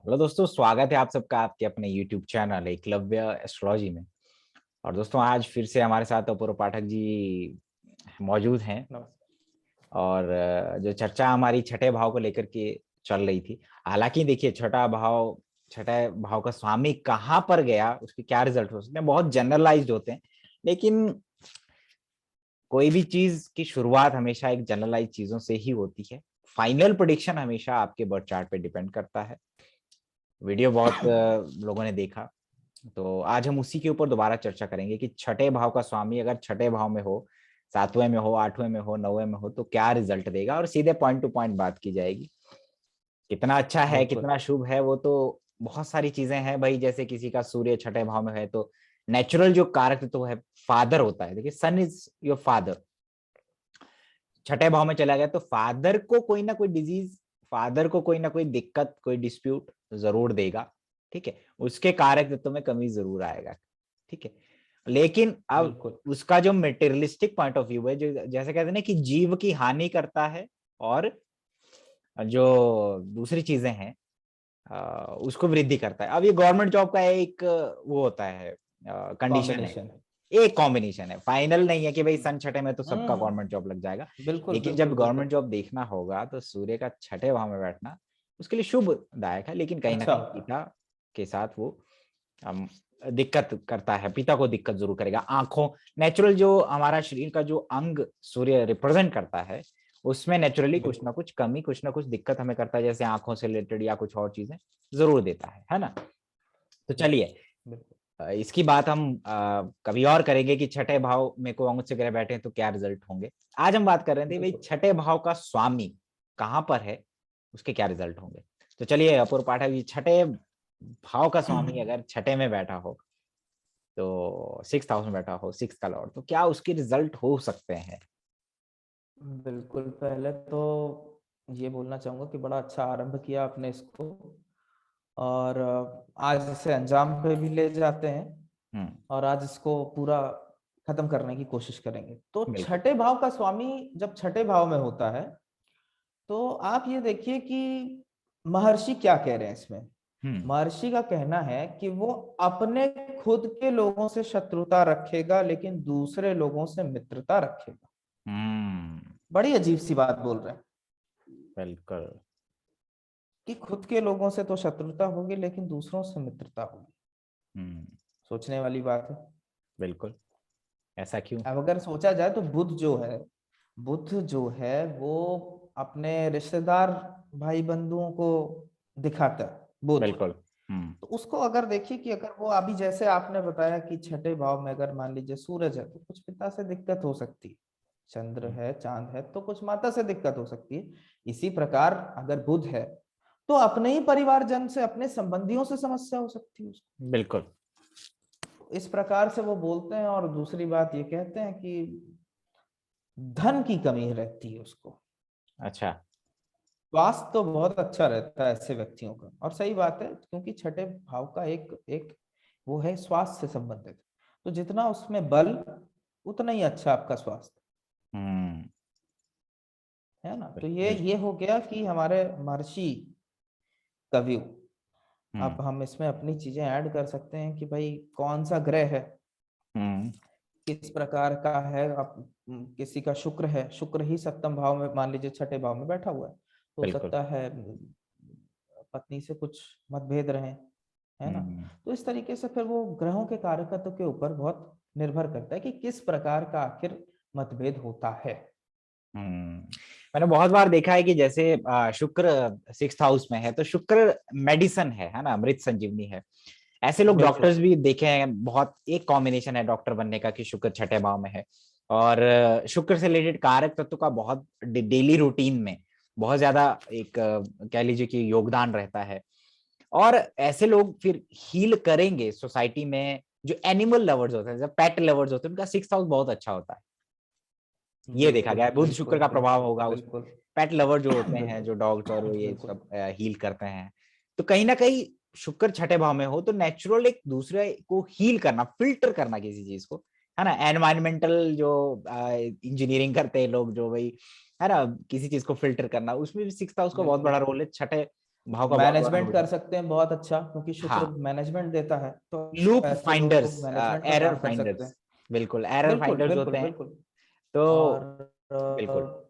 Hello दोस्तों, स्वागत है आप सबका आपके अपने YouTube चैनल एकलव्य एस्ट्रोलॉजी में। और दोस्तों आज फिर से हमारे साथ अपूर्व पाठक जी मौजूद हैं। नमस्कार। और जो चर्चा हमारी छठे भाव को लेकर के चल रही थी। हालांकि देखिए, छठे भाव का स्वामी कहाँ पर गया, उसके क्या रिजल्ट हो सकते हैं, बहुत जनरलाइज्ड होते हैं। लेकिन कोई भी चीज की शुरुआत हमेशा एक जनरलाइज चीजों से ही होती है। फाइनल प्रेडिक्शन हमेशा आपके बर्थ चार्ट पे डिपेंड करता है। वीडियो बहुत लोगों ने देखा, तो आज हम उसी के ऊपर दोबारा चर्चा करेंगे कि छठे भाव का स्वामी अगर छठे भाव में हो, सातवें में हो, आठवें में हो, नौवें में हो, तो क्या रिजल्ट देगा। और सीधे पॉइंट टू पॉइंट बात की जाएगी। कितना अच्छा है, बिल्कुल। कितना शुभ है, वो तो बहुत सारी चीजें हैं भाई। जैसे किसी का सूर्य छठे भाव में है तो नेचुरल जो कारक तो है फादर होता है। देखिए, सन इज योर फादर। छठे भाव में चला गया तो फादर को कोई ना कोई डिजीज, फादर को कोई ना कोई दिक्कत, कोई डिस्प्यूट जरूर देगा। ठीक है, उसके कारक तत्व में कमी जरूर आएगा। ठीक है, लेकिन अब बिल्कुल। उसका जो मेटेरियलिस्टिक पॉइंट ऑफ व्यू है, जो जैसे कहते हैं ना कि जीव की हानि करता है, और जो दूसरी चीजें हैं उसको वृद्धि करता है। अब ये गवर्नमेंट जॉब का एक वो होता है, कंडीशन है, कॉम्बिनेशन। एक कॉम्बिनेशन है। फाइनल नहीं है कि भाई सन छठे में तो सबका हम्म। गवर्नमेंट जॉब लग जाएगा। बिल्कुल लेकिन जब बिल्कुल गवर्नमेंट बिल्कुल। जॉब देखना होगा तो सूर्य का छठे भाव में बैठना उसके लिए शुभदायक है। लेकिन कहीं ना अच्छा। कहीं पिता के साथ वो अम, दिक्कत करता है। पिता को दिक्कत जरूर करेगा। आंखों, नेचुरल जो हमारा शरीर का जो अंग सूर्य रिप्रेजेंट करता है, उसमें नेचुरली कुछ बिल्कुल ना कुछ कमी, कुछ ना कुछ दिक्कत हमें करता है। जैसे आंखों से रिलेटेड या कुछ और चीजें जरूर देता है ना। तो बिल्कुल चलिए, बिल्कुल। इसकी बात हम कभी और करेंगे कि छठे भाव में को अंग से ग्रह बैठे हैं तो क्या रिजल्ट होंगे। आज हम बात कर रहे थे भाई, बिल्कुल। छठे भाव का स्वामी कहाँ पर है, उसके क्या रिजल्ट होंगे। तो चलिए अपूर्व पाठक जी, छठे भाव का स्वामी अगर छठे में बैठा हो, तो सिक्स हाउस में बैठा हो, सिक्स का लॉर्ड, तो क्या उसके रिजल्ट हो सकते हैं। बिल्कुल, पहले तो ये बोलना चाहूंगा कि बड़ा अच्छा आरंभ किया आपने इसको। और आज इसे अंजाम पे भी ले जाते हैं। हम्म। और आज इसको पूरा खत्म करने की कोशिश करेंगे। तो बिल्कुल। छठे भाव का स्वामी जब छठे भाव में होता है, तो आप ये देखिए कि महर्षि क्या कह रहे हैं इसमें। हम्म। महर्षि का कहना है कि वो अपने खुद के लोगों से शत्रुता रखेगा लेकिन दूसरे लोगों से मित्रता रखेगा। हम्म। बड़ी अजीब सी बात बोल रहे हैं बिल्कुल। कि खुद के लोगों से तो शत्रुता होगी लेकिन दूसरों से मित्रता होगी। हम्म। सोचने वाली बात है। बिल्कुल। ऐसा क्यों। अब अगर सोचा जाए तो बुद्ध जो है वो अपने रिश्तेदार भाई बंधुओं को दिखाता है, बुद्ध। बिल्कुल। हम्म। तो उसको अगर देखिए कि अगर वो अभी जैसे आपने बताया कि छठे भाव में अगर मान लीजिए सूरज है तो कुछ पिता से दिक्कत हो सकती है। चंद्र है, चांद है तो कुछ माता से दिक्कत हो सकती है। इसी प्रकार अगर बुध है तो अपने ही परिवारजन से, अपने संबंधियों से समस्या हो सकती है उसको। बिल्कुल। इस प्रकार से वो बोलते हैं। और दूसरी बात ये कहते हैं कि धन की कमी रहती है उसको। अच्छा। स्वास्थ्य तो बहुत अच्छा रहता है ऐसे व्यक्तियों का, और सही बात है क्योंकि छठे भाव का एक एक वो है स्वास्थ्य से संबंधित। तो जितना उसमें बल उतना ही अच्छा आपका स्वास्थ्य, हम्म। है ना। तो ये बिल्कुल। ये हो गया कि हमारे महर्षि कवि। अब हम्म। हम इसमें अपनी चीजें ऐड कर सकते हैं कि भाई कौन सा ग्रह है, हम्म। किस प्रकार का है। अब किसी का शुक्र है, शुक्र ही सप्तम भाव में मान लीजिए छठे भाव में बैठा हुआ है, तो हो बिल्कुल। सकता है पत्नी से कुछ मतभेद रहे, है ना। हम्म। तो इस तरीके से फिर वो ग्रहों के कारकत्व के ऊपर बहुत निर्भर करता है कि किस प्रकार का आखिर मतभेद होता है। हम्म। मैंने बहुत बार देखा है कि जैसे शुक्र सिक्स हाउस में है तो शुक्र मेडिसन है ना, अमृत संजीवनी है। ऐसे लोग बिल्कुल डॉक्टर्स भी देखे हैं, बहुत एक कॉम्बिनेशन है डॉक्टर बनने का कि शुक्र छठे भाव में है। और शुक्र से रिलेटेड कारक तत्व का बहुत डेली रूटीन में बहुत ज्यादा एक कह लीजिए कि योगदान रहता है। और ऐसे लोग फिर हील करेंगे सोसाइटी में। जो एनिमल लवर्स होते हैं, जब पेट लवर्स होते हैं, उनका सिक्स हाउस बहुत अच्छा होता है। ये देखा बिल्कुल गया है, बुध शुक्र बिल्कुल का प्रभाव बिल्कुल होगा उस बिल्कुल पेट लवर जो होते हैं, बिल्कुल जो डॉग्स और ये बिल्कुल। सब हील करते हैं। तो कहीं ना कहीं शुक्र छठे भाव में हो तो नेचुरल एक दूसरे को हील करना, फिल्टर करना किसी चीज को, है ना। एनवायरमेंटल जो इंजीनियरिंग करते हैं लोग, जो भाई है ना, किसी चीज को फिल्टर करना, उसमें भी सिक्स हाउस का बहुत बड़ा रोल है। छठे भाव का बहुत बड़ा मैनेजमेंट रोल कर है। सकते हैं बहुत अच्छा, क्योंकि शुक्र हाँ, मैनेजमेंट देता है, तो लूप ऐसे फाइंडर्स, लोग मैनेजमेंट का एरर काम कर सकते फाइंडर्स, हैं। बिल्कुल एरर बिल्कुल फाइंडर्स बिल्कुल होते हैं। बिल्कुल। तो और बिल्कुल।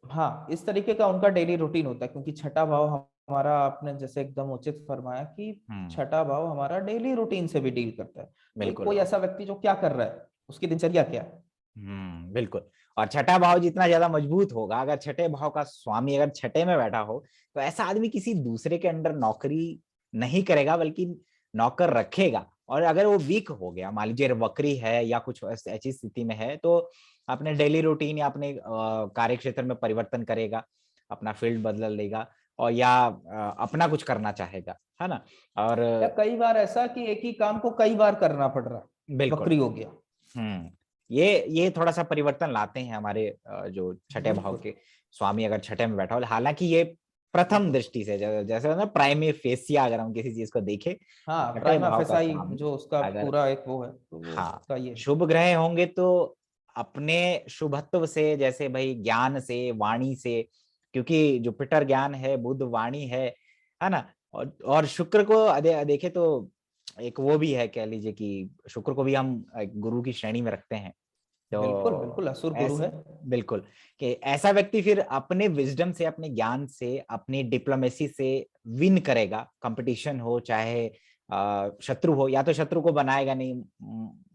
हाँ, इस तरीके का उनका डेली रूटीन होता है, क्योंकि छठा भाव हमारा, आपने जैसे एकदम उचित फरमाया कि हम्म। छठा भाव हमारा डेली रूटीन से भी डील करता है। कोई बिल्कुल। कोई ऐसा व्यक्ति जो क्या कर रहा है, उसकी दिनचर्या क्या है। बिल्कुल। और छठा भाव जितना ज्यादा मजबूत होगा, अगर छठे भाव का स्वामी अगर छठे में बैठा हो, तो ऐसा आदमी किसी दूसरे के अंडर नौकरी नहीं करेगा, बल्कि नौकर रखेगा। और अगर वो वीक हो गया, मान लीजिए वक्री है या कुछ ऐसी स्थिति में है, तो अपने डेली रूटीन या अपने कार्य क्षेत्र में परिवर्तन करेगा, अपना फील्ड बदल लेगा, और या अपना कुछ करना चाहेगा, है ना। और या कई बार ऐसा कि एक ही काम को कई बार करना पड़ रहा है, बिल्कुल। वक्री हो गया। हम्म। ये थोड़ा सा परिवर्तन लाते हैं हमारे जो छठे भाव बिल्कुल के स्वामी अगर छठे में बैठा हो। हालांकि ये प्रथम बिल्कुल। दृष्टि से, जैसे ना प्राइमे फेसिया, अगर हम किसी चीज को देखें, तो हाँ, छठे प्राइमा भाव का फेसाई स्वामी जो उसका अगर, पूरा एक वो है, तो वो हाँ, उसका ये शुभ ग्रह होंगे, तो अपने शुभत्व से, जैसे भाई ज्ञान से, वाणी से, क्योंकि जुपिटर ज्ञान है, बुध वाणी है ना। और शुक्र को देखे तो एक वो भी है, कह लीजिए कि शुक्र को भी हम एक गुरु की श्रेणी में रखते हैं। बिल्कुल तो बिल्कुल असुर गुरु ऐसे, है। बिल्कुल, कि ऐसा व्यक्ति फिर अपने विजडम से, अपने ज्ञान से, अपनी डिप्लोमेसी से विन करेगा। कंपटीशन हो चाहे शत्रु हो, या तो शत्रु को बनाएगा नहीं,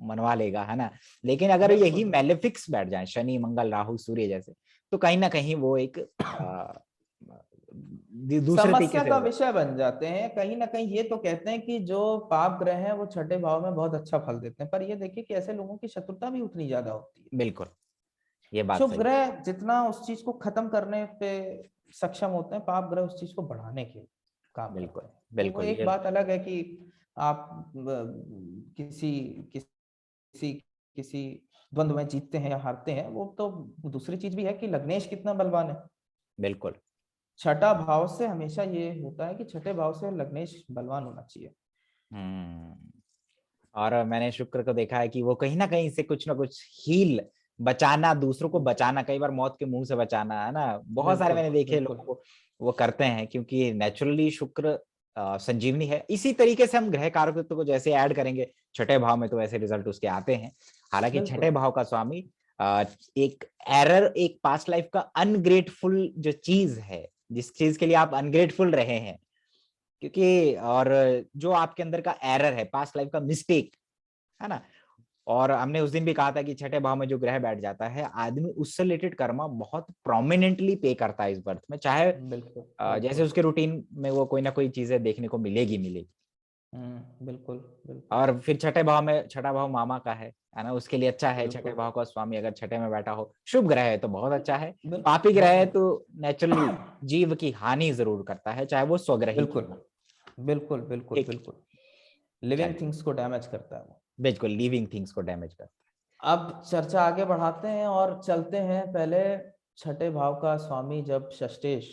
मनवा लेगा, है ना। लेकिन अगर यही बिल्कुल। मैलेफिक्स बैठ जाए, शनि मंगल राहु सूर्य जैसे, तो कहीं ना कहीं वो एक दूसरे तरीके समस्या से का हो जाता विषय बन जाते हैं कहीं ना कहीं। ये तो कहते हैं कि जो पाप ग्रह हैं वो छठे भाव में बहुत अच्छा फल देते हैं, पर ये देखिए कि ऐसे लोगों की शत्रुता भी उतनी ज्यादा होती है। है। बिल्कुल, ये बात शुभ सही। ग्रह जितना उस चीज को खत्म करने पे सक्षम होते हैं, पाप ग्रह उस चीज को बढ़ाने के काम बिल्कुल। करते हैं। तो वो बिल्कुल एक ये। बात अलग है कि आप किसी किसी किसी द्वंद्व में जीतते हैं या हारते हैं, वो तो दूसरी चीज भी है कि लग्नेश कितना बलवान है। बिल्कुल। छठा भाव से हमेशा ये होता है कि छठे भाव से लग्नेश बलवान होना चाहिए। हम्म। और मैंने शुक्र को देखा है कि वो कहीं से कुछ ना कुछ हील, बचाना, दूसरों को बचाना, कई बार मौत के मुंह से बचाना, है ना। बहुत सारे बिल्कुल मैंने देखे बिल्कुल। लोगों को वो करते हैं, क्योंकि नेचुरली शुक्र संजीवनी है। इसी तरीके से हम ग्रह कारकत्व को जैसे ऐड करेंगे छठे भाव में, तो ऐसे रिजल्ट उसके आते हैं। हालांकि छठे बिल्कुल भाव का स्वामी एक एरर, एक पास्ट लाइफ का अनग्रेटफुल जो चीज है, जिस चीज के लिए आप अनग्रेटफुल रहे हैं, क्योंकि और जो आपके अंदर का एरर है, पास्ट लाइफ का मिस्टेक, है ना। और हमने उस दिन भी कहा था कि छठे भाव में जो ग्रह बैठ जाता है, आदमी उससे रिलेटेड कर्मा बहुत प्रोमिनेंटली पे करता है इस बर्थ में, चाहे बिल्कुल जैसे बिल्कुल। उसके रूटीन में वो कोई ना कोई चीजें देखने को मिलेगी। बिल्कुल बिल्कुल और फिर छठे भाव में, छठा भाव मामा का है ना, उसके लिए अच्छा है। छठे बिल्कुल भाव का स्वामी अगर छठे में बैठा हो, शुभ ग्रह है तो बहुत अच्छा है। पापी ग्रह है बहुत तो नेचुरली जीव की हानि जरूर करता है, चाहे वो स्वग्रही बिल्कुल क्यों हो। बिल्कुल बिल्कुल ठीक। बिल्कुल। लिविंग चलिए, थिंग्स को डैमेज करता है वो। बिल्कुल लिविंग थिंग्स को डैमेज करता अब चर्चा आगे बढ़ाते हैं और चलते हैं। पहले छठे भाव का स्वामी जब षष्ठेश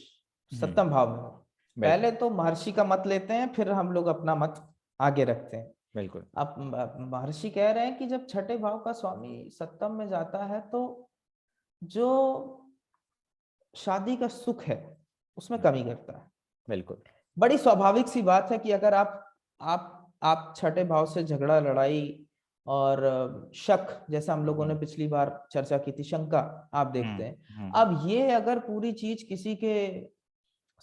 है। सप्तम भाव में हो, पहले बिल्कुल। तो महर्षि का मत लेते हैं, फिर हम लोग अपना मत आगे रखते हैं। बिल्कुल। अब महर्षि कह रहे हैं कि जब छठे भाव का स्वामी सप्तम में जाता है, तो जो शादी का सुख है उसमें कमी करता है। बिल्कुल। बड़ी स्वाभाविक सी बात है कि अगर आप छठे भाव से झगड़ा, लड़ाई और शक, जैसा हम लोगों ने हम्म। पिछली बार चर्चा की थी, शंका आप देखते हैं। हम्म। अब ये अगर पूरी चीज किसी के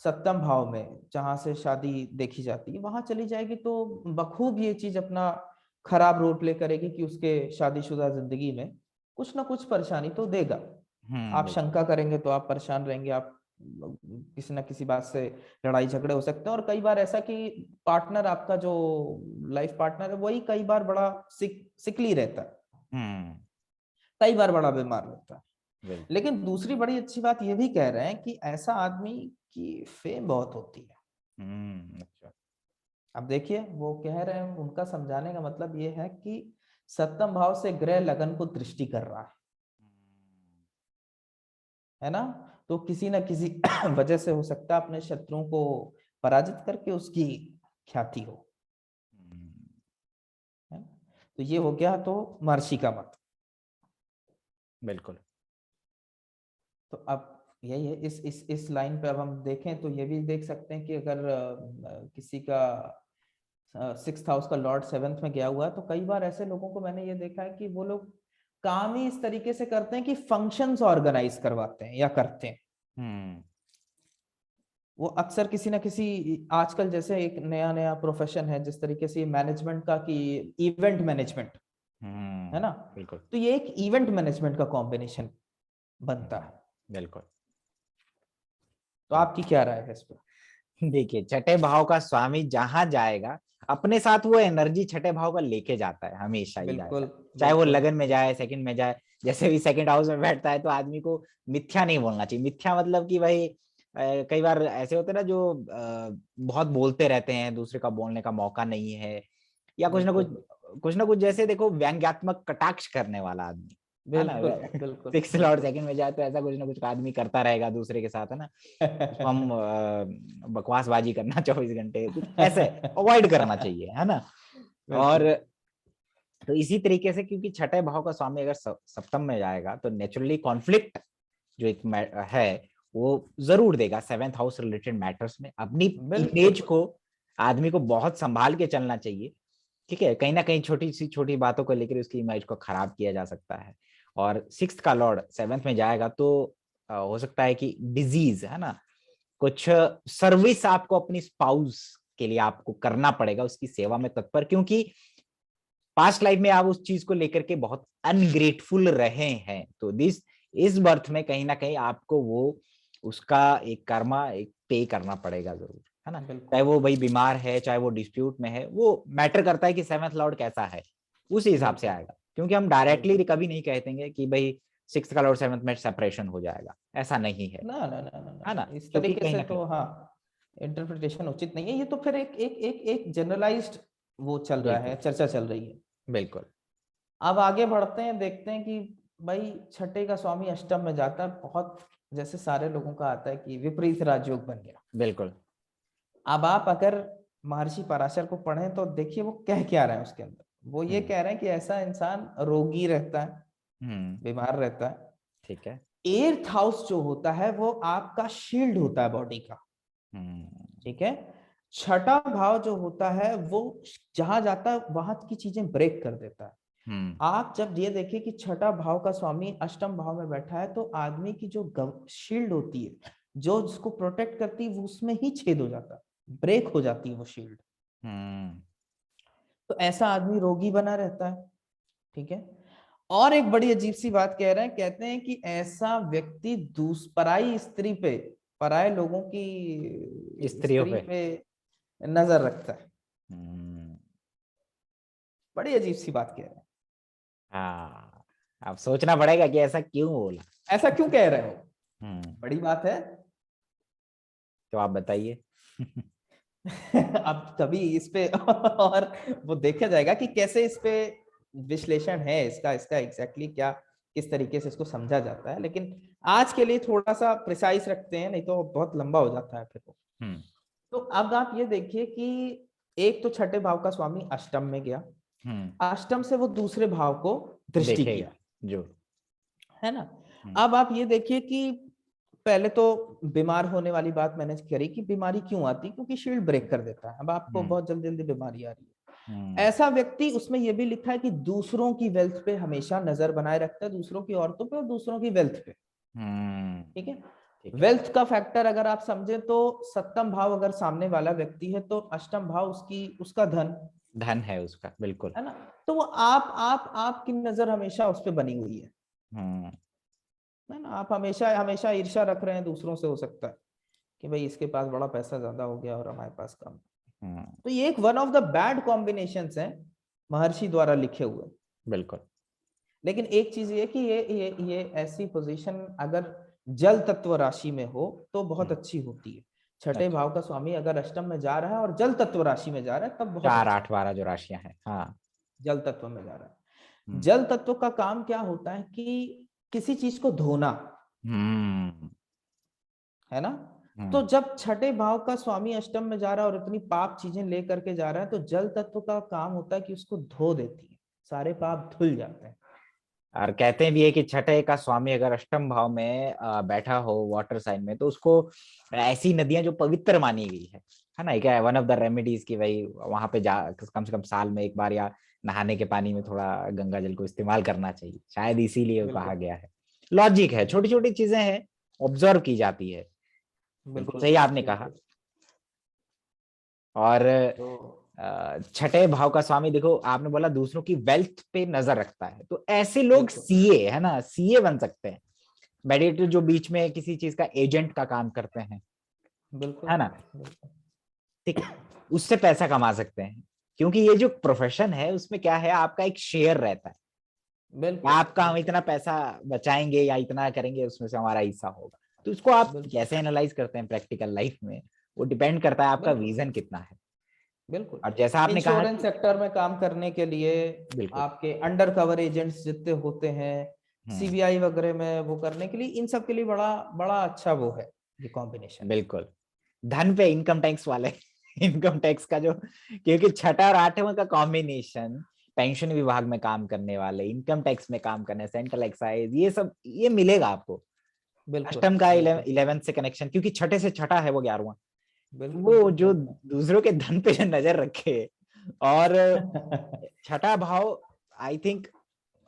सप्तम भाव में, जहां से शादी देखी जाती है, वहां चली जाएगी, तो बखूब ये चीज अपना खराब रोल प्ले करेगी कि उसके शादीशुदा जिंदगी में कुछ ना कुछ परेशानी तो देगा। आप बिल्कुल। शंका करेंगे तो आप परेशान रहेंगे, आप किसी ना किसी बात से लड़ाई झगड़े हो सकते हैं। और कई बार ऐसा कि पार्टनर, आपका जो लाइफ पार्टनर है, वही कई बार बड़ा सिकली रहता है, हम्म। कई बार बड़ा बीमार रहता है। बिल्कुल। लेकिन दूसरी बड़ी अच्छी बात ये भी कह रहे हैं कि ऐसा आदमी की फेम बहुत होती है। अच्छा। अब देखिए, वो कह रहे हैं, उनका समझाने का मतलब ये है कि सप्तम भाव से ग्रह लगन को दृष्टि कर रहा है ना। तो किसी ना किसी वजह से हो सकता है अपने शत्रुओं को पराजित करके उसकी ख्याति हो, है ना? तो ये हो गया तो महर्षि का मत। बिल्कुल। तो अब यही है। इस लाइन पे अब हम देखें तो ये भी देख सकते हैं कि अगर किसी का 6th हाउस का लॉर्ड 7th में गया हुआ है, तो कई बार ऐसे लोगों को मैंने ये देखा है कि वो लोग काम ही इस तरीके से करते हैं कि फंक्शंस ऑर्गेनाइज करवाते हैं या करते हैं। हम्म। वो अक्सर किसी ना किसी, आजकल जैसे एक नया नया प्रोफेशन है जिस तरीके से मैनेजमेंट का, कि इवेंट मैनेजमेंट, है ना। बिल्कुल। तो ये एक इवेंट मैनेजमेंट का कॉम्बिनेशन बनता है। बिल्कुल। तो आपकी क्या राय है इस पर? देखिए, छठे भाव का स्वामी जहां जाएगा अपने साथ वो एनर्जी छठे भाव का लेके जाता है, हमेशा ही बिल्कुल जाएगा। चाहे वो बिल्कुल लगन में जाए, सेकंड में जाए। जैसे भी सेकंड हाउस में बैठता है तो आदमी को मिथ्या नहीं बोलना चाहिए। मिथ्या मतलब कि भाई कई बार ऐसे होते हैं ना जो बहुत बोलते रहते हैं, दूसरे का बोलने का मौका नहीं है, या बिल्कुल कुछ ना कुछ जैसे देखो व्यंग्यात्मक कटाक्ष करने वाला आदमी, है ना। बिल्कुल बिल्कुल फिक्स और बिल्कुल। सेकंड में जाए तो ऐसा कुछ ना कुछ आदमी करता रहेगा दूसरे के साथ, है ना। उसको हम बकवासबाजी करना 24 घंटे, कुछ ऐसे अवॉइड करना चाहिए, है ना। और बिल्कुल तो इसी तरीके से, क्योंकि छठे भाव का स्वामी अगर सप्तम में जाएगा तो नेचुरली कॉन्फ्लिक्ट जो एक है वो जरूर देगा 7th हाउस रिलेटेड मैटर्स में। अपनी बिल्कुल इमेज को आदमी को बहुत संभाल के चलना चाहिए। ठीक है, कहीं ना कहीं छोटी सी छोटी बातों को लेकर उसकी इमेज को खराब किया जा सकता है। और 6th का लॉर्ड 7th में जाएगा तो हो सकता है कि डिजीज, है ना, कुछ सर्विस आपको अपनी स्पाउस के लिए आपको करना पड़ेगा, उसकी सेवा में तत्पर, क्योंकि पास्ट लाइफ में आप उस चीज को लेकर के बहुत अनग्रेटफुल रहे हैं। तो इस बर्थ में कहीं ना कहीं आपको वो उसका एक कर्मा एक पे करना पड़ेगा जरूर, है ना। चाहे बिल्कुल वो भाई बीमार है, चाहे वो डिस्प्यूट में है, वो मैटर करता है कि 7th लॉर्ड कैसा है, उसी हिसाब से बिल्कुल आएगा। क्योंकि हम डायरेक्टली बिल्कुल। कभी नहीं कहेंगे कि भाई 6th का लॉर्ड 7th में सेपरेशन हो जाएगा, ऐसा नहीं है, ना ना ना ना है ना। ना, इस क्योंकि तरीके कहीं से ना कहीं तो हाँ, इंटरप्रिटेशन उचित नहीं है। ये तो फिर एक जनरलाइज्ड वो चल रहा है, बिल्कुल। चर्चा चल रही है। बिल्कुल। अब आगे बढ़ते हैं, देखते हैं कि भाई छठे का स्वामी अष्टम में जाता है, बहुत जैसे सारे लोगों का आता है कि विपरीत राजयोग बन गया। बिल्कुल। अब आप अगर महर्षि पराशर को पढ़ें तो देखिए वो कह क्या रहे हैं उसके अंदर। वो ये हम्म। कह रहे हैं कि ऐसा इंसान रोगी रहता है, हम्म। बीमार रहता है। ठीक है। 8th हाउस जो होता है वो आपका शील्ड होता है बॉडी का, हम्म। ठीक है। छठा भाव जो होता है वो जहां जाता है वहां की चीजें ब्रेक कर देता है। हम्म। आप जब ये देखिए कि छठा भाव का स्वामी अष्टम भाव में बैठा है, तो आदमी की जो शील्ड होती है, जो जिसको प्रोटेक्ट करती है, वो उसमें ही छेद हो जाता है, ब्रेक हो जाती है वो शील्ड। हम्म। तो ऐसा आदमी रोगी बना रहता है, ठीक है। और एक बड़ी अजीब सी बात कह रहे हैं, कहते हैं कि ऐसा व्यक्ति पराई स्त्री पे, पराये लोगों की स्त्रियों स्त्री पे। पे नजर रखता है। हम्म। बड़ी अजीब सी बात कह रहे हैं। हाँ, अब सोचना पड़ेगा कि ऐसा क्यों बोला। ऐसा क्यों कह रहे हो? हम्म। बड़ी बात है। तो आप बताइए। अब तभी इस पे और वो देखा जाएगा कि कैसे इस पे विश्लेषण है इसका, इसका एग्जैक्टली क्या, किस तरीके से इसको समझा जाता है। लेकिन आज के लिए थोड़ा सा प्रिसाइज रखते हैं, नहीं तो बहुत लंबा हो जाता है फिर वो। हम्म। तो अब आप ये देखिए कि एक तो छठे भाव का स्वामी अष्टम में गया, हम्म। अष्टम से वो दूसरे भाव को दृष्टि देखेगा किया, जो। है ना। हम्म। अब आप ये देखिए कि पहले तो बीमार होने वाली बात मैंने करी कि बीमारी क्यों आती, क्योंकि शील्ड ब्रेक कर देता है। अब आपको हम्म। बहुत जल्दी जल्दी बीमारी आ रही है, हम्म। ऐसा व्यक्ति, उसमें यह भी लिखा है कि दूसरों की वेल्थ पे हमेशा नजर बनाए रखता है, दूसरों की औरतों पे और दूसरों की वेल्थ पे, हम्म। ठीक है। ठीक है। वेल्थ का फैक्टर अगर आप समझे तो सप्तम भाव अगर सामने वाला व्यक्ति है तो अष्टम भाव उसका धन, धन है उसका, बिल्कुल। है ना। तो वो आपकी नजर हमेशा उस पर बनी हुई हम्म। है ना। आप हमेशा हमेशा ईर्ष्या रख रहे हैं दूसरों से, हो सकता है कि भाई इसके पास बड़ा पैसा ज्यादा हो गया और हमारे पास कम। हम्म। तो ये एक one of the bad combinations हैं महर्षि द्वारा लिखे हुए। बिल्कुल। लेकिन एक चीज ये कि ये ऐसी पोजीशन अगर जल तत्व राशि में हो तो बहुत हम्म। अच्छी होती है। छठे अच्छा। भाव का स्वामी अगर अष्टम में जा रहा है और जल तत्व राशि में जा रहा है तब बहुत 4, अच्छा 8, 12 जो राशियां हैं, हाँ। है। जल तत्व में जा रहा है, हम्म। जल तत्व का काम क्या होता है कि किसी चीज को धोना, हम्म। है ना। तो हम्म। जब छठे भाव का स्वामी अष्टम में जा रहा है और इतनी पाप चीजें लेकर के जा रहा है, तो जल तत्व का काम होता है कि उसको धो देती है, सारे पाप धुल जाते हैं। और कहते भी है कि छठे का स्वामी अगर अष्टम भाव में बैठा हो वाटर साइन में, तो उसको ऐसी नदियां जो पवित्र मानी गई है ना, क्या है वन ऑफ द रेमेडीज की भाई वहां पे जा कम से कम साल में एक बार या नहाने के पानी में थोड़ा गंगा जल को इस्तेमाल करना चाहिए, शायद इसीलिए वो कहा बिल्कुल गया है। लॉजिक है, छोटी छोटी चीजें हैं, ऑब्जर्व की जाती है। बिल्कुल बिल्कुल सही आपने कहा। बिल्कुल। और तो छठे भाव का स्वामी देखो, आपने बोला दूसरों की वेल्थ पे नजर रखता है, तो ऐसे लोग बिल्कुल सीए है ना, सीए बन सकते हैं। मेडिएटर जो बीच में किसी चीज का एजेंट का काम करते हैं, बिल्कुल है ना, बिल्कुल ठीक है, उससे पैसा कमा सकते हैं। क्योंकि ये जो प्रोफेशन है उसमें क्या है, आपका एक शेयर रहता है, बिल्कुल आपका हम बिल्कुल इतना पैसा बचाएंगे या इतना करेंगे उसमें से हमारा हिस्सा होगा। तो उसको आप बिल्कुल कैसे एनालाइज करते हैं प्रैक्टिकल लाइफ में, वो डिपेंड करता है आपका बिल्कुल विजन कितना है। बिल्कुल। और जैसा आपने कहा इंश्योरेंस कि सेक्टर में काम करने के लिए बिल्कुल। आपके अंडर कवर एजेंट्स जितने होते हैं, हम्म। सीबीआई वगैरह में वो करने के लिए, इन सब के लिए बड़ा बड़ा अच्छा वो है, ये कॉम्बिनेशन। बिल्कुल। धन पे इनकम टैक्स वाले इनकम टैक्स का जो, क्योंकि छठा और आठवां का कॉम्बिनेशन, पेंशन विभाग में काम करने वाले, इनकम टैक्स में काम करने, सेंट्रल एक्साइज, ये सब ये मिलेगा आपको। बिल्कुल अष्टम का बिल्कुल 11 से कनेक्शन, क्योंकि छठे से छठा है वो 11वां। बिल्कुल वो जो बिल्कुल। दूसरों के धन पे जो नजर रखे, और छठा भाव, आई थिंक,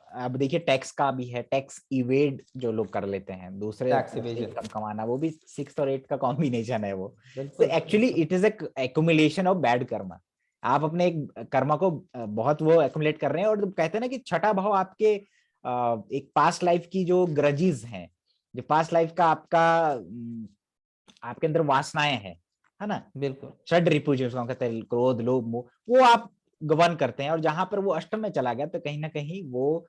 अब देखिए टैक्स का भी है, टैक्स इवेड जो लोग कर लेते हैं, दूसरे टैक्स तरफ से इवेजन। इनकम कमाना, वो भी 6 और 8 का कॉम्बिनेशन है वो। तो बिल्कुल एक्चुअली बिल्कुल it is accumulation of bad Karma. आप अपने एक कर्मा को बहुत वो एक्युमुलेट कर रहे हैं, और कहते हैं ना कि छठा भाव आपके एक पास्ट लाइफ की जो ग्रजेस हैं, जो पास्ट लाइफ का आपका आपके अंदर वासनाएं हैं, है ना, बिल्कुल षड रिपु जिसको हम कहते हैं, क्रोध लोभ मोह, वो आप गबन करते हैं। और जहां पर वो अष्टम में चला गया, तो कहीं ना कहीं वो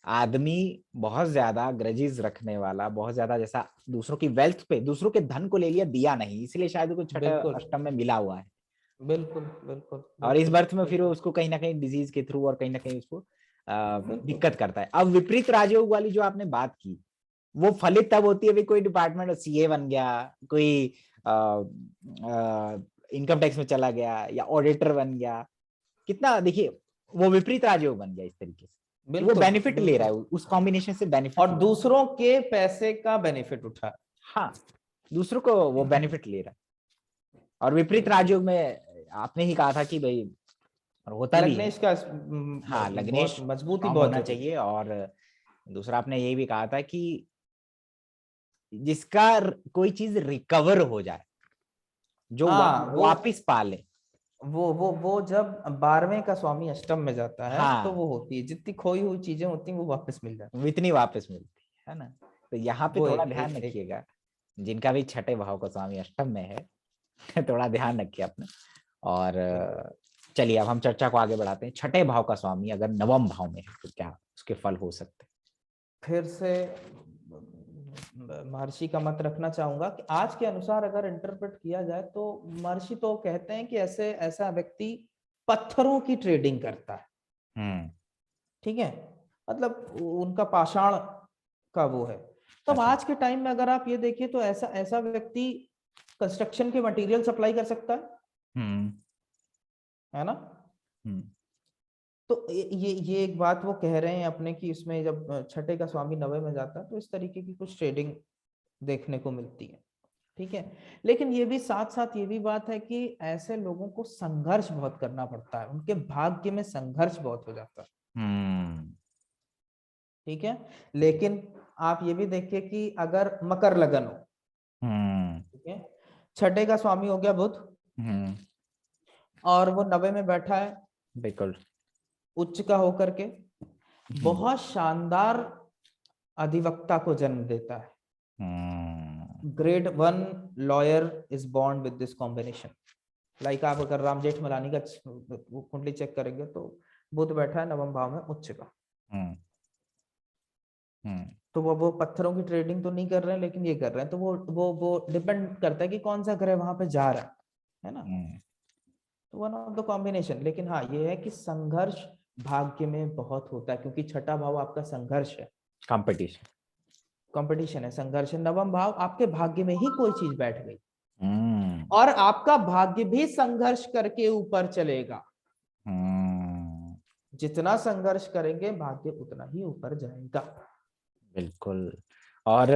आदमी बहुत ज्यादा ग्रजेस रखने वाला, बहुत ज्यादा, जैसा दूसरों की वेल्थ पे, दूसरों के धन को ले लिया, दिया नहीं, इसलिए शायद उसको छठे बिल्कुल अष्टम में मिला हुआ है। बिल्कुल बिल्कुल और इस बिल्कुल बर्थ में फिर बिल्कुल उसको कहीं ना कहीं डिजीज के थ्रू, और कहीं ना कहीं उसको बिल्कुल दिक्कत करता है। अब विपरीत राजयोग वाली जो आपने बात की, वो फलित तब होती है भी, कोई डिपार्टमेंट सीए बन गया, कोई इनकम टैक्स में चला गया, या ऑडिटर बन गया, कितना देखिए, वो विपरीत राजयोग बन गया इस तरीके से कि वो बिल्कुल बेनिफिट ले रहा बिल्कुल। है, उस कॉम्बिनेशन से बेनिफिट और ले रहा है। दूसरों के पैसे का बेनिफिट उठा। हाँ, दूसरों को वो बेनिफिट ले रहा है। और विपरीत बिल्कुल। राजयोग में आपने ही कहा था कि भाई, और होता भी है, लग्नेश का हाँ, बहुत लग्नेश मजबूती स्ट्रांग बहुत होना जरूरी। चाहिए। और दूसरा आपने ये भी कहा था कि जिसका कोई चीज रिकवर हो जाए, जो हाँ वापिस पाले। वो जब 12वें का स्वामी अष्टम में जाता है तो हाँ, वो होती है, जितनी खोई हुई चीजें होती हैं वो वापस मिल जाती इतनी वापस मिलती है ना। तो यहाँ है। पे वो थोड़ा एक ध्यान एक एक रखिएगा, जिनका भी छठे भाव का स्वामी अष्टम में है थोड़ा ध्यान रखिए अपने। और बिल्कुल। चलिए अब हम चर्चा को आगे बढ़ाते हैं। छठे भाव का स्वामी अगर नवम भाव में है, तो क्या उसके फल हो सकते फिर से महर्षि का मत रखना चाहूंगा कि आज के अनुसार अगर इंटरप्रेट किया जाए तो महर्षि तो कहते हैं कि ऐसे ऐसा व्यक्ति पत्थरों की ट्रेडिंग करता है। हैं? ठीक है, मतलब उनका पाषाण का वो है। तो अब अच्छा। आज के टाइम में अगर आप ये देखिए तो ऐसा ऐसा व्यक्ति कंस्ट्रक्शन के मटेरियल सप्लाई कर सकता हम्म। है ना। हम्म। तो ये एक बात वो कह रहे हैं अपने कि इसमें जब छठे का स्वामी नवे में जाता है तो इस तरीके की कुछ ट्रेडिंग देखने को मिलती है। ठीक है, लेकिन ये भी साथ साथ ये भी बात है कि ऐसे लोगों को संघर्ष बहुत करना पड़ता है, उनके भाग्य में संघर्ष बहुत हो जाता है। हम्म। ठीक है, लेकिन आप ये भी देखिए कि अगर मकर लगन हो, हम्म। ठीक है, छठे का स्वामी हो गया बुध, हम्म। और वो नवे में बैठा है बिल्कुल। उच्च का होकर के, हम्म। बहुत शानदार अधिवक्ता को जन्म देता है। Hmm. Grade 1 lawyer is born with this combination. Like आप अगर राम जेठमलानी का कुंडली चेक करेंगे तो बुध बैठा है नवम भाव में उच्च का। हम्म। हम्म। तो वो पत्थरों की ट्रेडिंग तो नहीं कर रहे हैं, लेकिन ये कर रहे हैं। तो वो डिपेंड करता है कि कौन सा ग्रह वहां पे जा रहा है ना। हम्म। तो वन ऑफ द कॉम्बिनेशन। लेकिन हाँ, ये है कि संघर्ष भाग्य में बहुत होता है, क्योंकि छठा भाव आपका संघर्ष है, कंपटीशन। कंपटीशन है, संघर्ष है। नवम भाव आपके भाग्य में ही कोई चीज बैठ गई, हम्म। और आपका भाग्य भी संघर्ष करके ऊपर चलेगा। हम्म। जितना संघर्ष करेंगे भाग्य उतना ही ऊपर जाएगा। बिल्कुल। और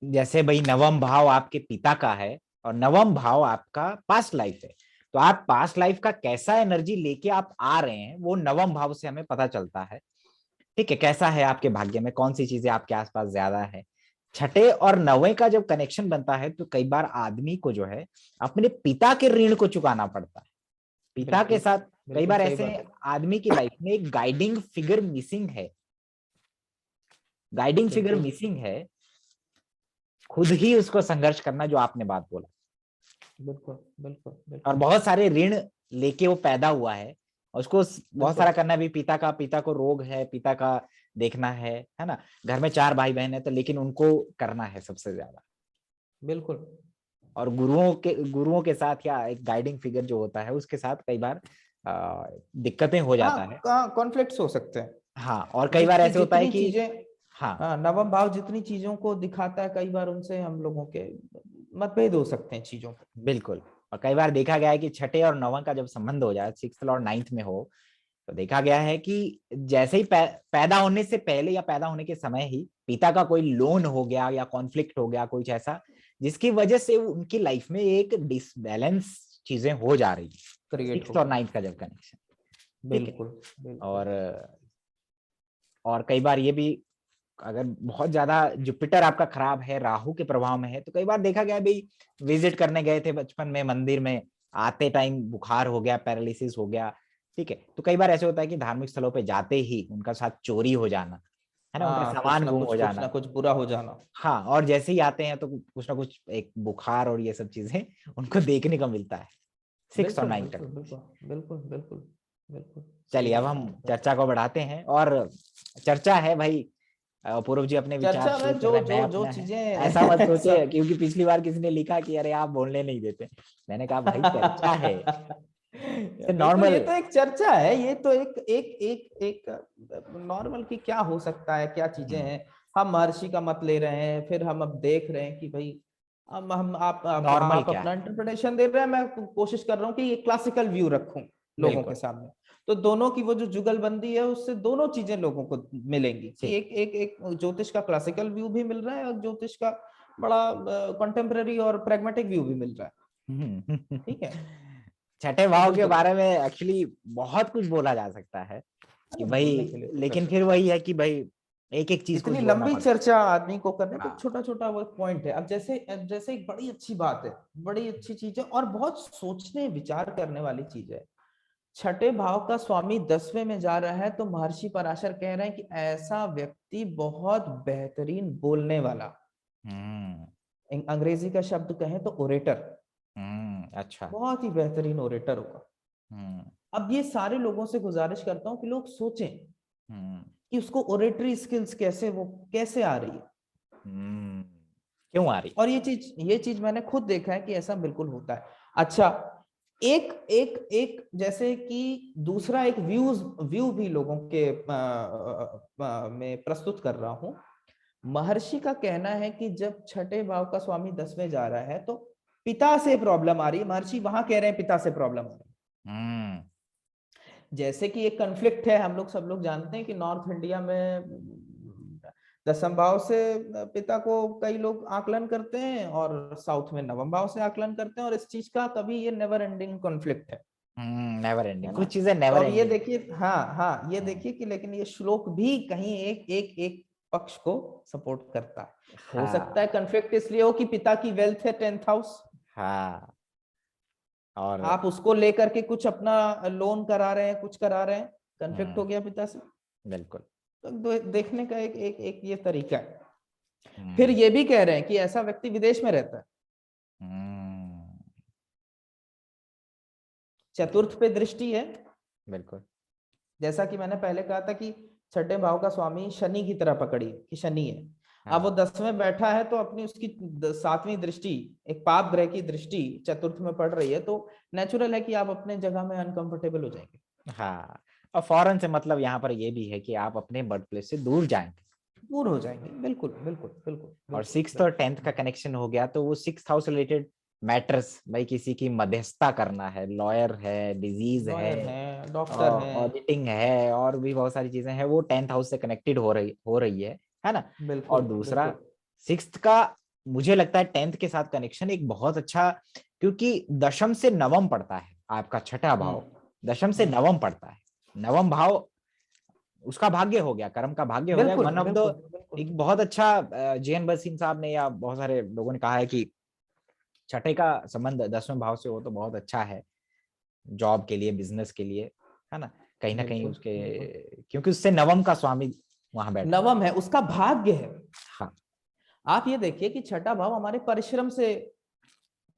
जैसे भाई नवम भाव आपके पिता का है और नवम भाव आपका पास्ट लाइफ है, तो आप पास्ट लाइफ का कैसा एनर्जी लेके आप आ रहे हैं वो नवम भाव से हमें पता चलता है। ठीक है, कैसा है आपके भाग्य में, कौन सी चीजें आपके आसपास ज्यादा है। छठे और नवे का जब कनेक्शन बनता है तो कई बार आदमी को जो है अपने पिता के ऋण को चुकाना पड़ता है। पिता के बिल्कुल साथ कई बिल्कुल बार सही ऐसे बात है। आदमी की लाइफ में एक गाइडिंग फिगर मिसिंग है, गाइडिंग फिगर बिल्कुल मिसिंग है, खुद ही उसको संघर्ष करना, जो आपने बात बोला। बिल्कुल बिल्कुल और बिल्कुल बहुत सारे ऋण लेके वो पैदा हुआ है और उसको बहुत बिल्कुल सारा करना भी, पिता को रोग है, पिता का देखना है ना। घर में 4 भाई बहन है तो लेकिन उनको करना है सबसे ज्यादा। बिल्कुल। और गुरुओं के साथ या एक गाइडिंग फिगर जो होता है उसके साथ कई बार दिक्कतें हो जाता है। हाँ कॉन्फ्लिक्ट्स हो सकते हैं। हाँ, और कई बार ऐसे होता है जितनी कि चीजें, हाँ हाँ नवम भाव जितनी चीजों को दिखाता है, कई बार उनसे हम लोगों के मतभेद हो सकते हैं चीजों को। बिल्कुल। और कई बार देखा गया है कि छठे और नौवें का जब संबंध हो जाए, सिक्स्थ और नाइन्थ में हो, तो देखा गया है कि जैसे ही पैदा होने से पहले या पैदा होने के समय ही पिता का कोई लोन हो गया या कॉन्फ्लिक्ट हो गया कुछ ऐसा, जिसकी वजह से उनकी लाइफ में एक डिसबैलेंस चीजें हो जा रही है। क्रिएट हो सिक्स्थ और गया। नाइन्थ का जब कनेक्शन। ठीक है। बिल्कुल बिल्कुल। और कई बार ये भी, अगर बहुत ज्यादा जुपिटर आपका खराब है, राहु के प्रभाव में है, तो कई बार देखा गया भाई विजिट करने गए थे बचपन में मंदिर में, आते टाइम बुखार हो गया, पैरालिसिस हो गया। ठीक है, तो कई बार ऐसे होता है कि धार्मिक स्थलों पे जाते ही उनका साथ चोरी हो जाना, है ना, उनका हाँ सामान गुम हो कुछ ना जाना। कुछ बुरा हो जाना। हाँ, और जैसे ही आते हैं तो कुछ ना कुछ एक बुखार और ये सब चीजें उनको देखने को मिलता है सिक्स और बिल्कुल नाइन तक। बिल्कुल बिल्कुल बिल्कुल बिल्कुल बिल्कुल सही चलिए अब बात हम है। चर्चा को बढ़ाते हैं, और चर्चा है भाई, पूर्व जी अपने विचार चर्चा शेयर में कर जो रहे हैं, मैं जो जो अपना है। चीजें ऐसा मत ऐसा सोचे, क्योंकि पिछली बार किसी ने लिखा कि अरे आप बोलने नहीं देते। मैंने कहा भाई चर्चा है, बिल्कुल, ये नॉर्मल। तो एक चर्चा है, ये तो एक नॉर्मल की क्या हो सकता है, क्या चीजें हैं। हम महर्षि का मत ले रहे हैं, फिर हम अब देख रहे हैं कि भाई हम नॉर्मल आप क्या अपना है। इंटरप्रिटेशन दे रहे हैं, मैं कोशिश कर रहा हूँ कि ये क्लासिकल व्यू रखूं लोगों के बिल्कुल। सामने। तो दोनों की वो जो जुगलबंदी है उससे दोनों चीजें लोगों को मिलेंगी कि ठीक। एक ज्योतिष का क्लासिकल व्यू भी मिल रहा है और ज्योतिष का बड़ा कंटेम्प्रेरी और प्रैग्मेटिक व्यू भी मिल रहा है। ठीक है। छठे तो भाव के बिल्कुल बारे में एक्चुअली बहुत कुछ बोला जा सकता है कि अरे बोलने भाई, के लिए तो लेकिन सर, फिर वही है कि भाई एक एक चीज को इतनी जोड़ना लंबी पड़ता चर्चा आदमी को करने है। तो हाँ। छोटा छोटा वो पॉइंट है। अब जैसे एक बड़ी अच्छी बात है, बड़ी अच्छी चीज है और बहुत सोचने विचार करने वाली चीज है। छठे भाव का स्वामी 10वें में जा रहा है तो महर्षि पराशर कह रहे हैं कि ऐसा व्यक्ति बहुत बेहतरीन बोलने वाला, हम्म। अंग्रेजी का शब्द कहें तो ओरेटर, अच्छा। बहुत ही बेहतरीन ओरेटर होगा। हम्म। अब ये सारे लोगों से गुजारिश करता हूँ कि लोग सोचें हम्म। कि उसको ओरेटरी स्किल्स कैसे आ रही है। हम्म। क्यों आ रही। और ये चीज मैंने खुद देखा है कि ऐसा बिल्कुल होता है। अच्छा, एक एक एक जैसे कि दूसरा एक व्यू भी लोगों के में प्रस्तुत कर रहा हूं। महर्षि का कहना है कि जब छठे भाव का स्वामी 10वें जा रहा है तो पिता से प्रॉब्लम आ रही है। महर्षि वहां कह रहे हैं पिता से प्रॉब्लम आ रही है। हम्म। जैसे कि एक कन्फ्लिक्ट है, हम लोग सब लोग जानते हैं कि नॉर्थ इंडिया में दसम भाव से पिता को कई लोग आकलन करते हैं और साउथ में नवम भाव से आकलन करते हैं, और इस चीज का कभी ये नेवर एंडिंग कॉन्फ्लिक्ट नेवर है एंडिंग, ना। कुछ चीजें तो नेवर अब ये एंडिंग। देखिए, हाँ ये देखिए कि लेकिन ये श्लोक भी कहीं एक पक्ष को सपोर्ट करता है। हो सकता है हाँ। कन्फ्लिक्ट इसलिए हो कि पिता की वेल्थ है 10th हाउस, हाँ। और आप उसको लेकर के कुछ अपना लोन करा रहे हैं, कुछ करा रहे हैं, कन्फ्लिक्ट हो हम्म। गया पिता से। बिल्कुल। तो देखने का एक ये तरीका है। फिर हम्म। ये भी कह रहे हैं कि ऐसा व्यक्ति विदेश में रहता है। हम्म। चतुर्थ पे दृष्टि है, बिल्कुल। जैसा कि मैंने पहले कहा था कि छठे भाव का स्वामी शनि की तरह पकड़ी कि शनि है। अब वो हाँ। 10वें बैठा है तो अपनी उसकी 7वीं दृष्टि, एक पाप ग्रह की दृष्टि चतुर्थ में पड़ रही है, तो नेचुरल है कि आप अपने जगह में अनकंफर्टेबल हो जाएंगे। हाँ, और फॉरेन से मतलब यहाँ पर ये भी है कि आप अपने बर्थ प्लेस से दूर जाएंगे। दूर हो जाएंगे, बिल्कुल बिल्कुल बिल्कुल और बिल्कुल सिक्स्थ और टेंथ बिल्कुल। का कनेक्शन हो गया तो वो सिक्स हाउस रिलेटेड मैटर्स, भाई किसी की मध्यस्थता करना है, लॉयर है, डिजीज लॉयर है, हैं, डॉक्टर हैं। ऑडिटिंग है, और भी बहुत सारी चीजें हैं, वो 10th हाउस से कनेक्टेड हो रही है ना। और बिल्कुल दूसरा बिल्कुल। 6th का, मुझे लगता है 10th के साथ कनेक्शन एक बहुत अच्छा, क्योंकि दशम से नवम पड़ता है आपका छठा हम्म भाव, दशम से हम्म। नवम पड़ता है। नवम भाव उसका भाग्य हो गया, कर्म का भाग्य हो गया, बिल्कुल वन ऑफ द, बिल्कुल बिल्कुल। एक बहुत अच्छा JN बसीन साहब ने या बहुत सारे लोगों ने कहा है कि छठे का संबंध 10वें भाव से हो तो बहुत अच्छा है, जॉब के लिए, बिजनेस के लिए, है ना कहीं बिल्कुल उसके, बिल्कुल। क्योंकि उससे नवम का स्वामी वहां बैठा है। नवम है, उसका भाग्य है। हाँ आप ये देखिए कि छठा भाव हमारे परिश्रम से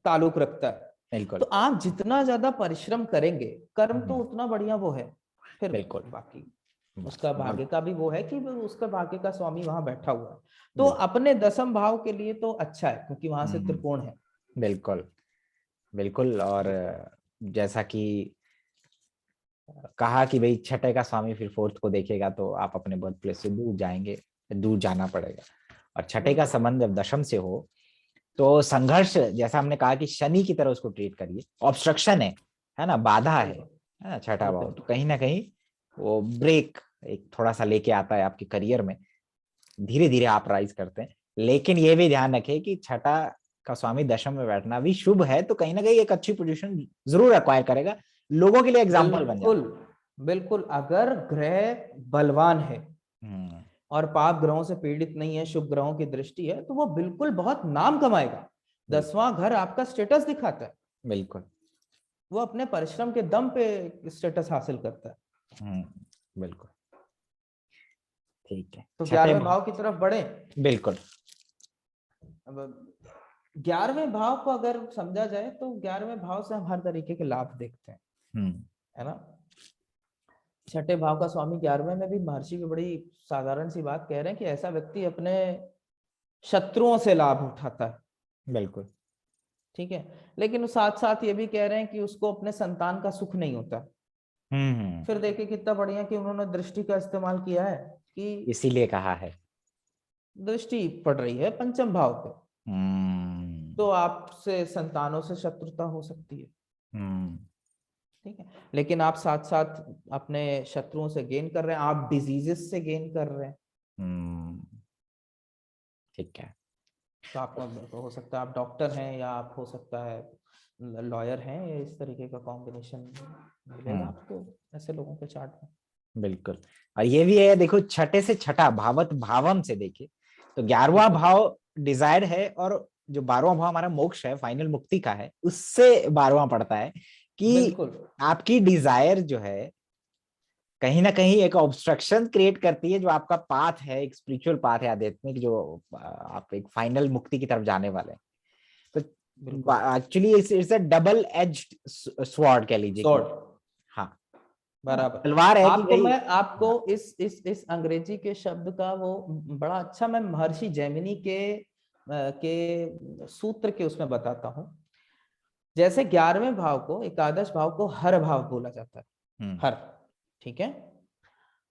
ताल्लुक रखता है। बिल्कुल। तो आप जितना ज्यादा परिश्रम करेंगे, कर्म तो हम्म, उतना बढ़िया वो है। फिर बिल्कुल। बाकी बस उसका बहुत, भाग्य का भी वो है कि वो उसका भाग्य का स्वामी वहां बैठा हुआ है। तो बिल्कुल। अपने दसम भाव के लिए तो अच्छा है, क्योंकि वहां से हम्म, त्रिकोण है। बिल्कुल बिल्कुल। और बिल्कुल। जैसा कि कहा कि भाई छठे का स्वामी फिर 4th को देखेगा तो आप अपने बर्थ प्लेस से दूर जाएंगे, दूर जाना पड़ेगा। और छठे का बिल्कुल संबंध जब दशम से हो तो संघर्ष, जैसा हमने कहा कि शनि की तरह उसको ट्रीट करिए, ऑब्स्ट्रक्शन है ना, बाधा बिल्कुल है ना छठा भाव, बिल्कुल। तो कहीं ना कहीं वो ब्रेक एक थोड़ा सा लेके आता है आपके करियर में, धीरे धीरे आप राइज करते हैं। लेकिन ये भी ध्यान रखें कि छठा का स्वामी दशम में बैठना भी शुभ है, तो कहीं ना कहीं एक अच्छी पोजीशन जरूर एक्वायर करेगा, लोगों के लिए एग्जाम्पल बन बिल्कुल जाता बिल्कुल। अगर ग्रह बलवान है है। और पाप ग्रहों से पीड़ित नहीं है, शुभ ग्रहों की दृष्टि है, तो वो बिल्कुल बहुत नाम कमाएगा। बिल्कुल 10वां घर आपका स्टेटस दिखाता है। बिल्कुल। वो अपने परिश्रम के दम पे स्टेटस हासिल करता है। बिल्कुल ठीक है। तो छठे 11वें भाव, भाव की तरफ बढ़े। बिल्कुल। अब 11वें भाव को अगर समझा जाए तो 11वें भाव से हम हर तरीके के लाभ देखते हैं, हम्म, है ना। छठे भाव का स्वामी 11वें में भी, महर्षि भी बड़ी साधारण सी बात कह रहे हैं कि ऐसा व्यक्ति अपने शत्रुओं से लाभ उठाता है। बिल्कुल। ठीक है। लेकिन साथ साथ ये भी कह रहे हैं कि उसको अपने संतान का सुख नहीं होता। हम्म, फिर देखिए कितना बढ़िया कि उन्होंने दृष्टि का इस्तेमाल किया है कि इसीलिए कहा है। दृष्टि पड़ रही है पंचम भाव पे, हम्म, तो आपसे संतानों से शत्रुता हो सकती है। हम्म, ठीक है। लेकिन आप साथ साथ अपने शत्रुओं से गेन कर रहे हैं, आप डिजीजेस से गेन कर रहे हैं। हम्म, ठीक है। तो आपका हो सकता है आप डॉक्टर हैं, या आप हो सकता है लॉयर हैं, या इस तरीके का कॉम्बिनेशन मिलेगा हम्म, आपको ऐसे लोगों के चार्ट में। बिल्कुल। और ये भी है, देखो छठे से छठा भावत भावम से देखिए तो 11वां बिल्कुल भाव डिजायर है, और जो 12वां भाव हमारा मोक्ष है, फाइनल मुक्ति का है, उससे 12वां पड़ता है कि बिल्कुल आपकी डिजायर जो है कहीं ना कहीं एक ऑब्स्ट्रक्शन क्रिएट करती है, जो आपका पाथ है, एक स्पिरिचुअल पाथ है आध्यात्मिक, जो आप एक फाइनल मुक्ति की तरफ जाने वाले हैं। तो बिल्कुल। Actually it's a double edged sword कह लीजिए कि, सॉर्ट। हाँ, है ना, बराबर। तलवार है कि आपको भाई। मैं आपको हाँ, इस अंग्रेजी के शब्द का वो बड़ा अच्छा, मैं महर्षि जैमिनी के सूत्र के उसमें बताता हूँ। जैसे 11वें भाव को, एकादश भाव को हर भाव बोला जाता है। हम्म, हर। ठीक है।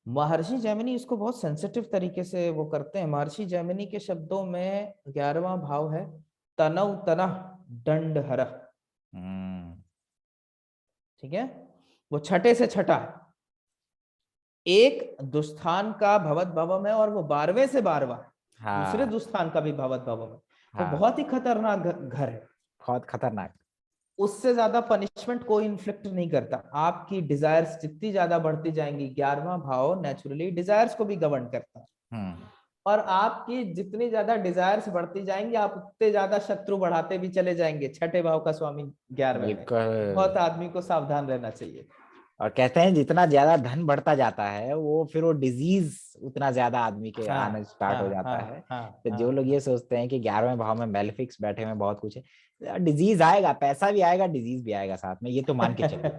महर्षि जैमिनी इसको बहुत सेंसिटिव तरीके से वो करते हैं। महर्षि जैमिनी के शब्दों में 11वां भाव है तनव तनह दंड हरह। हम्म, ठीक है। वो छठे से छठा है। एक दुस्थान का भवत भवम है, और वो 12वें से 12वां है। दूसरे हाँ, दुस्थान का भी भवत भवम है। वो हाँ, बहुत ही खतरनाक घर है। बहुत खतरनाक। उससे ज्यादा पनिशमेंट कोई इन्फ्लिक्ट नहीं करता। आपकी डिजायर्स जितनी ज्यादा बढ़ती जाएंगी, 11वां भाव नेचुरली डिजायर्स को भी गवर्न करता है, हम्म, और आपकी जितनी ज्यादा डिजायर्स बढ़ती जाएंगी, आप उतने ज्यादा शत्रु बढ़ाते भी चले जाएंगे। छठे भाव का स्वामी 11वें में, बिल्कुल। बहुत आदमी को सावधान रहना चाहिए। और कहते हैं जितना ज्यादा धन बढ़ता जाता है वो फिर वो डिजीज उतना ज्यादा आदमी के हाँ आना स्टार्ट हो हाँ जाता है। हाँ हाँ तो जो हाँ लोग ये हाँ। सोचते हैं कि 11वें भाव में मेलेफिक्स बैठे हुए हैं, बहुत कुछ है, डिजीज आएगा, पैसा भी आएगा, डिजीज भी आएगा साथ में, ये तो मान के चलिए,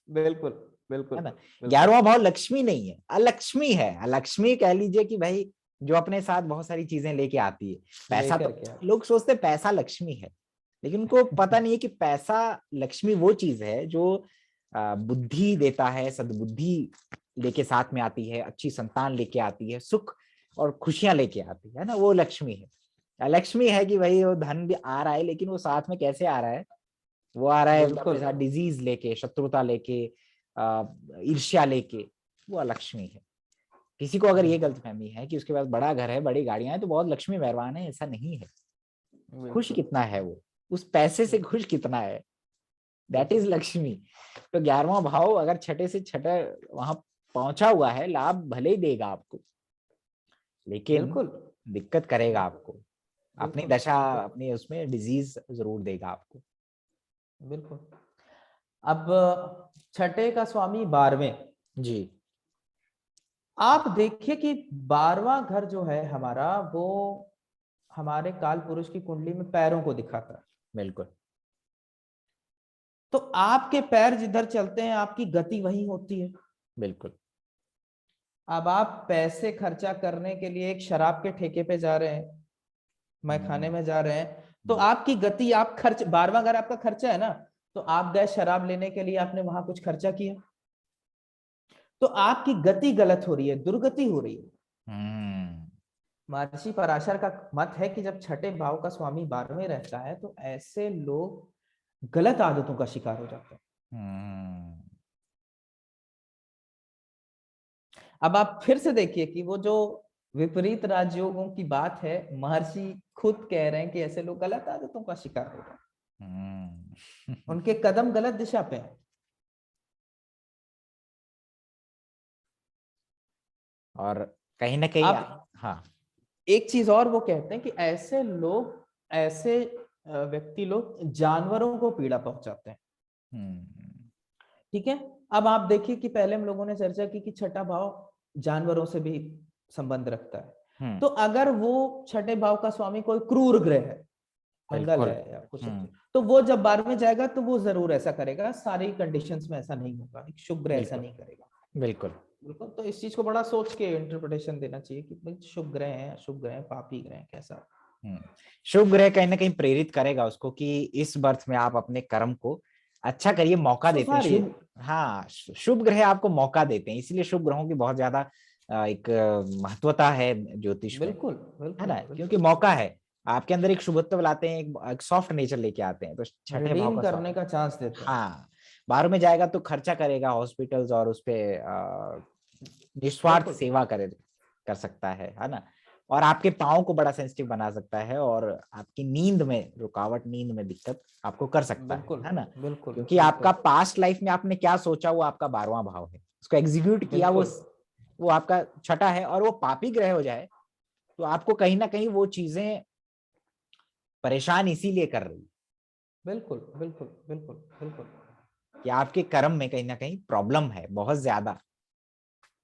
बिल्कुल बिल्कुल है ना। बिल्कुल। 11वां भाव लक्ष्मी नहीं है, अलक्ष्मी है। अलक्ष्मी कह लीजिए कि भाई जो अपने साथ बहुत सारी चीजें लेके आती है। पैसा लेकर तो के आते। लोग सोचते हैं पैसा लक्ष्मी है, लेकिन उनको पता नहीं है कि पैसा, लक्ष्मी वो चीज है जो बुद्धि देता है, सद्बुद्धि लेके साथ में आती है, अच्छी संतान लेके आती है, सुख और खुशियां लेके आती है ना, वो लक्ष्मी है। लक्ष्मी है कि भाई वो धन भी आ रहा है, लेकिन वो साथ में कैसे आ रहा है, वो आ रहा है अपने बिल्कुल साथ डिजीज लेके, शत्रुता लेके, ईर्ष्या लेके, वो लक्ष्मी है। किसी को अगर ये बिल्कुल गलतफहमी है कि उसके पास बड़ा घर है, बड़ी गाड़ियां हैं, तो बहुत लक्ष्मी मेहरबान है, ऐसा नहीं है। खुश बिल्कुल कितना है वो, उस पैसे से खुश कितना है, दैट इज बिल्कुल लक्ष्मी। तो 11वां भाव अगर छठे से छठा वहां पहुंचा हुआ है, लाभ भले ही देगा आपको, लेकिन बिल्कुल दिक्कत करेगा आपको, अपनी बिल्कुल दशा, बिल्कुल अपनी उसमें डिजीज जरूर देगा आपको। बिल्कुल। अब छठे का स्वामी 12वें, जी आप देखिए कि 12वां घर जो है हमारा, वो हमारे काल पुरुष की कुंडली में पैरों को दिखाता है। बिल्कुल। तो आपके पैर जिधर चलते हैं आपकी गति वहीं होती है। बिल्कुल। अब आप पैसे खर्चा करने के लिए एक शराब के ठेके पे जा रहे हैं, मैं खाने हम्म, में जा रहे हैं, तो जी आपकी गति, आप खर्च, 12वां घर आपका खर्चा है ना, तो आप गए शराब लेने के लिए, आपने वहां कुछ खर्चा किया, तो आपकी गति गलत हो रही है, दुर्गति हो रही है। हम्म महर्षि पराशर का मत है कि जब छठे भाव का स्वामी 12वें रहता है तो ऐसे लोग गलत आदतों का शिकार हो जाते हैं। हम्म अब आप फिर से देखिए कि वो जो विपरीत राजयोगों की बात है, महर्षि खुद कह रहे हैं कि ऐसे लोग गलत आदतों का शिकार हो रहे हैं, हम्म। उनके कदम गलत दिशा पे हैं। और कहीं ना कहीं अब हाँ। एक चीज और वो कहते हैं कि ऐसे लोग, ऐसे व्यक्ति लोग जानवरों को पीड़ा पहुंचाते हैं। हम्म ठीक है। अब आप देखिए कि पहले हम लोगों ने चर्चा की कि छठा भाव जानवरों से भी संबंध रखता है। हम्म तो अगर वो छठे भाव का स्वामी कोई क्रूर ग्रह है, मंगल बिल्कुल। है या कुछ हम्म अच्छे, तो वो जब 12वें जाएगा तो वो जरूर ऐसा करेगा, सारी कंडीशंस में ऐसा नहीं होगा, एक शुभ ग्रह ऐसा बिल्कुल। नहीं करेगा। बिल्कुल। बिल्कुल। तो इस चीज को बड़ा सोच के इंटरप्रिटेशन देना चाहिए कि भाई शुभ ग्रह है, अशुभ ग्रह है, पापी ग्रह है, कैसा। हम्म शुभ ग्रह कहीं ना कहीं प्रेरित करेगा उसको कि इस बर्थ में आप अपने कर्म को अच्छा करिए, मौका देते हैं सुधारिए। शुभ। हाँ, शुभ ग्रह आपको मौका देते हैं, इसलिए शुभ ग्रहों की बहुत ज्यादा एक महत्वता है ज्योतिष में, बिल्कुल है बिल्कुल ना, क्योंकि बिल्कुल। मौका है, आपके अंदर एक शुभत्व लाते हैं, एक सॉफ्ट नेचर लेके आते हैं, तो छठे भाव रिडीम का करने स्वामी। का चांस देते हैं। हाँ, 12 में जाएगा तो खर्चा करेगा हॉस्पिटल्स और उस पे निस्वार्थ बिल्कुल सेवा कर सकता है ना। और आपके पाँव को बड़ा सेंसिटिव बना सकता है, और आपकी नींद में रुकावट, नींद में दिक्कत आपको कर सकता बिल्कुल है ना। बिल्कुल क्योंकि आपका बिल्कुल पास्ट लाइफ में आपने क्या सोचा, वो आपका 12वां भाव है, उसको एग्जीक्यूट किया, बिल्कुल वो आपका छठा है, और वो पापी ग्रह हो जाए तो आपको कहीं ना कहीं वो चीजें परेशान इसीलिए कर रही है बिल्कुल बिल्कुल बिल्कुल बिल्कुल कि आपके कर्म में कहीं ना कहीं प्रॉब्लम है बहुत ज्यादा।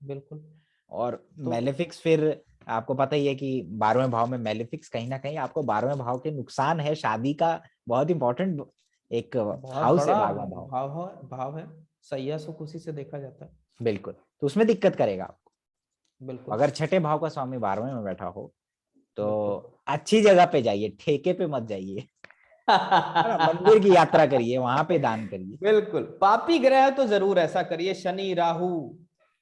बिल्कुल। और तो मेलेफिक्स फिर आपको पता ही है कि 12वें भाव में मेलेफिक्स कहीं ना कहीं आपको 12वें भाव के नुकसान है, शादी का बहुत इंपॉर्टेंट एक बहुत हाउस है बड़ा 12वां भाव। भाव है, सैया सुख उसी से देखा जाता है। बिल्कुल, तो उसमें दिक्कत करेगा आपको। बिल्कुल अगर छठे भाव का स्वामी 12वें में बैठा हो तो बिल्कुल। अच्छी जगह पे जाइए, ठेके पे मत जाइए, है ना, मंदिर की यात्रा करिए, वहां पे दान करिए। बिल्कुल, पापी ग्रह तो जरूर ऐसा करिए, शनि राहु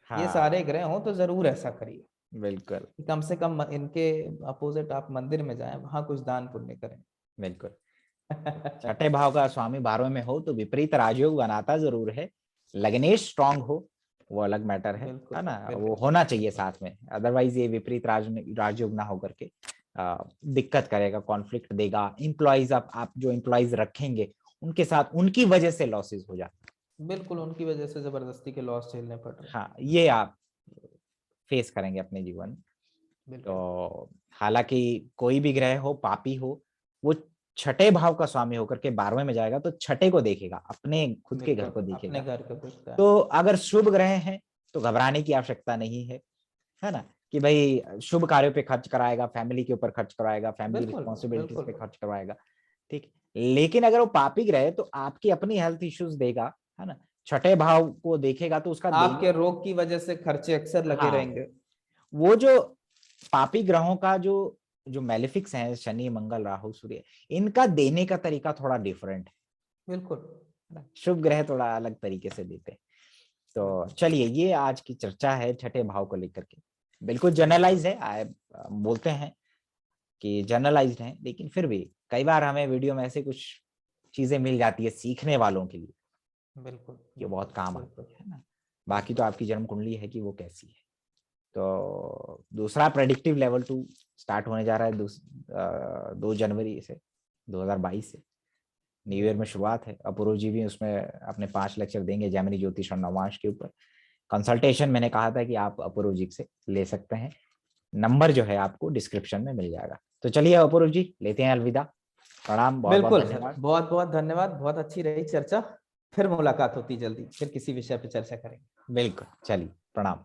ये हाँ सारे ग्रह हो तो जरूर ऐसा करिए बिल्कुल। कि कम से कम इनके अपोजिट आप मंदिर में जाएं, वहां कुछ दान पुण्य करें। बिल्कुल। छठे भाव का स्वामी 12वें में हो तो विपरीत राजयोग बनाता जरूर है, लग्नेश स्ट्रांग हो वो अलग मैटर बिल्कुल है ना, वो बिल्कुल होना चाहिए बिल्कुल साथ में, अदरवाइज ये विपरीत राजयोग ना होकर के दिक्कत करेगा, कॉन्फ्लिक्ट देगा, इम्प्लॉइज आप जो इम्प्लॉइज रखेंगे उनके साथ उनकी वजह से लॉसेस हो जाते बिल्कुल, उनकी वजह से जबरदस्ती के लॉस झेलने पड़ रहे हैं। हैं। हाँ, ये आप फेस करेंगे अपने जीवन में। बिल्कुल तो हालांकि कोई भी ग्रह हो, पापी हो, वो छठे भाव का स्वामी होकर के 12वें में जाएगा तो छठे को देखेगा, अपने खुद के घर बिल्कुल, को अपने देखेगा। घर को देखता है। तो अगर शुभ ग्रह हैं तो घबराने की आवश्यकता नहीं है ना, कि भाई शुभ कार्यों पे खर्च कराएगा, फैमिली के ऊपर खर्च कराएगा, फैमिली बिल्कुल रिस्पॉन्सिबिलिटीज बिल्कुल। पे खर्च करवाएगा। ठीक, लेकिन अगर वो पापी ग्रह है तो आपकी अपनी हेल्थ इश्यूज देगा, है ना, छठे भाव को देखेगा तो उसका देने। आपके रोग की वजह से खर्चे अक्सर लगे हाँ, रहेंगे। वो जो पापी ग्रहों का जो जो मेलेफिक्स हैं, शनि मंगल राहु सूर्य, इनका देने का तरीका थोड़ा डिफरेंट बिल्कुल है ना, शुभ ग्रह थोड़ा अलग तरीके से देते हैं। तो बिल्कुल चलिए, ये आज की चर्चा है छठे भाव को लेकर के, बिल्कुल बिल्कुल जनरलाइज है, बोलते हैं कि जनरलाइज्ड हैं, लेकिन फिर भी कई बार हमें वीडियो में ऐसे कुछ चीजें मिल जाती है सीखने वालों के लिए, बिल्कुल ये बहुत काम बिल्कुल। आती है ना। बाकी तो आपकी जन्म कुंडली है कि वो कैसी है। तो दूसरा प्रेडिक्टिव लेवल 2 स्टार्ट होने जा रहा है 2 जनवरी से 2022 से, न्यू ईयर में शुरुआत है। अपूर्व जी भी उसमें अपने 5 लेक्चर देंगे जैमिनी ज्योतिष और नवांश के ऊपर। कंसल्टेशन मैंने कहा था कि आप अपूर्व जी से ले सकते हैं, नंबर जो है आपको डिस्क्रिप्शन में मिल जाएगा। तो चलिए अपूर्व जी, लेते हैं अलविदा। प्रणाम, बहुत बहुत बिल्कुल, धन्यवाद। बहुत बहुत धन्यवाद, बहुत अच्छी रही चर्चा। फिर मुलाकात होती जल्दी, फिर किसी विषय पे चर्चा करेंगे। बिल्कुल, चलिए प्रणाम।